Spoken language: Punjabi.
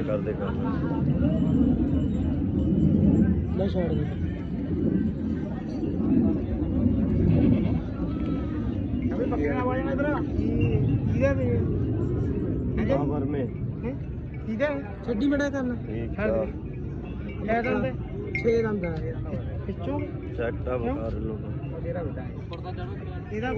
ਕਰਦੇ ਕਰ ਲੈ ਛੱਡ ਦੇ ਅਬੇ ਬੱਕਰਾ ਆਵਾਜ਼ ਨਾ ਇਧਰ ਇਹਦਾ ਵੀ ਬਾਬਰ ਮੇ ਇਹਦਾ ਛੱਡੀ ਮੜਾ ਕਰਨਾ ਠੀਕ ਆ ਲੈ ਦੰਦ 6 ਦੰਦ ਆ ਪਿੱਛੋਂ ਚੈੱਕ ਤਾਂ ਬਤਾ ਲੋ ਤੇਰਾ ਬਤਾ ਇਹਦਾ